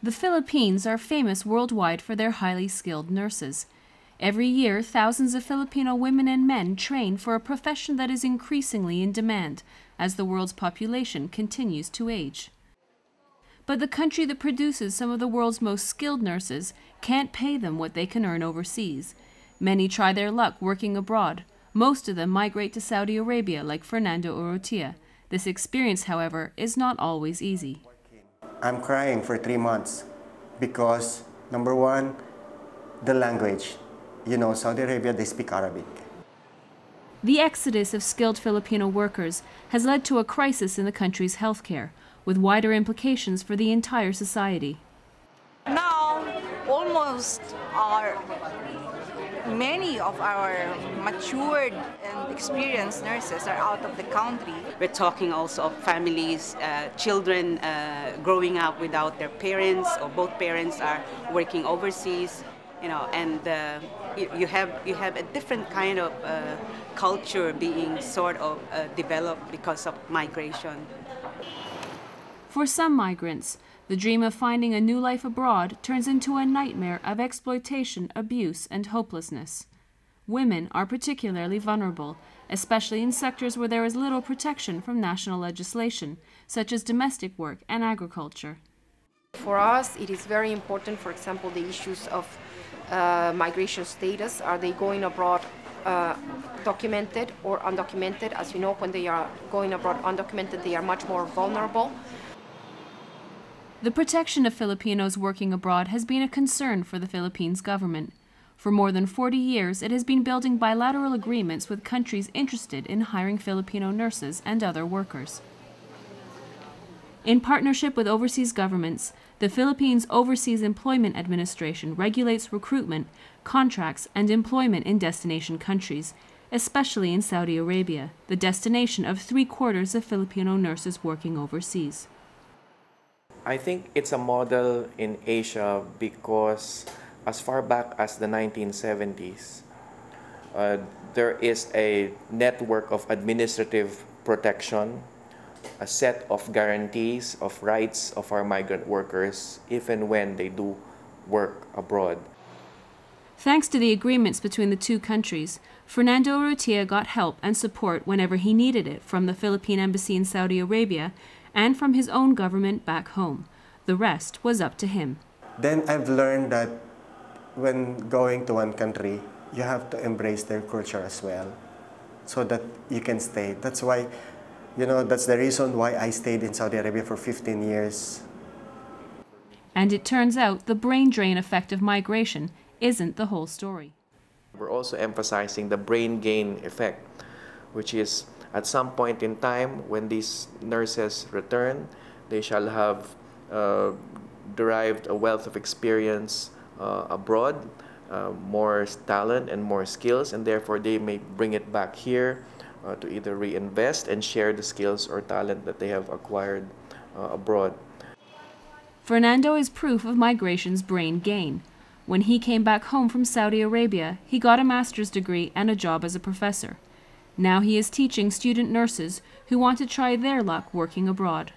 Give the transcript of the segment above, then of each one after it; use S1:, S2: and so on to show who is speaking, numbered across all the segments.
S1: The Philippines are famous worldwide for their highly skilled nurses. Every year, thousands of Filipino women and men train for a profession that is increasingly in demand as the world's population continues to age. But the country that produces some of the world's most skilled nurses can't pay them what they can earn overseas. Many try their luck working abroad. Most of them migrate to Saudi Arabia, like Fernando Urrutia. This experience, however, is not always easy.
S2: I'm crying for 3 months because, number one, the language. You know, Saudi Arabia, they speak Arabic.
S1: The exodus of skilled Filipino workers has led to a crisis in the country's healthcare, with wider implications for the entire society.
S3: Now, many of our matured and experienced nurses are out of the country.
S4: We're talking also of families, children growing up without their parents, or both parents are working overseas, and you have a different kind of culture being sort of developed because of migration.
S1: For some migrants, the dream of finding a new life abroad turns into a nightmare of exploitation, abuse, and hopelessness. Women are particularly vulnerable, especially in sectors where there is little protection from national legislation, such as domestic work and agriculture.
S5: For us, it is very important, for example, the issues of migration status. Are they going abroad documented or undocumented? As you know, when they are going abroad undocumented, they are much more vulnerable.
S1: The protection of Filipinos working abroad has been a concern for the Philippines government. For more than 40 years, it has been building bilateral agreements with countries interested in hiring Filipino nurses and other workers. In partnership with overseas governments, the Philippines Overseas Employment Administration regulates recruitment, contracts, and employment in destination countries, especially in Saudi Arabia, the destination of 3/4 of Filipino nurses working overseas.
S6: I think it's a model in Asia because as far back as the 1970s, there is a network of administrative protection, a set of guarantees of rights of our migrant workers, even when they do work abroad.
S1: Thanks to the agreements between the two countries, Fernando Urrutia got help and support whenever he needed it from the Philippine Embassy in Saudi Arabia and from his own government back home. The rest was up to him.
S2: Then I've learned that when going to one country, you have to embrace their culture as well so that you can stay. That's why, that's the reason why I stayed in Saudi Arabia for 15 years.
S1: And it turns out the brain drain effect of migration isn't the whole story.
S6: We're also emphasizing the brain gain effect, which is at some point in time when these nurses return, they shall have derived a wealth of experience abroad, more talent and more skills, and therefore they may bring it back here to either reinvest and share the skills or talent that they have acquired abroad.
S1: Fernando is proof of migration's brain gain. When he came back home from Saudi Arabia, he got a master's degree and a job as a professor. Now he is teaching student nurses who want to try their luck working abroad.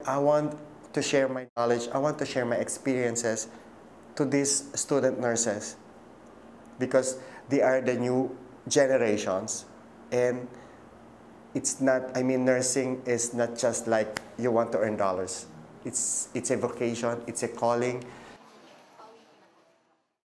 S2: I want to share my knowledge, I want to share my experiences to these student nurses because they are the new generations, and nursing is not just like you want to earn dollars. It's a vocation, it's a calling.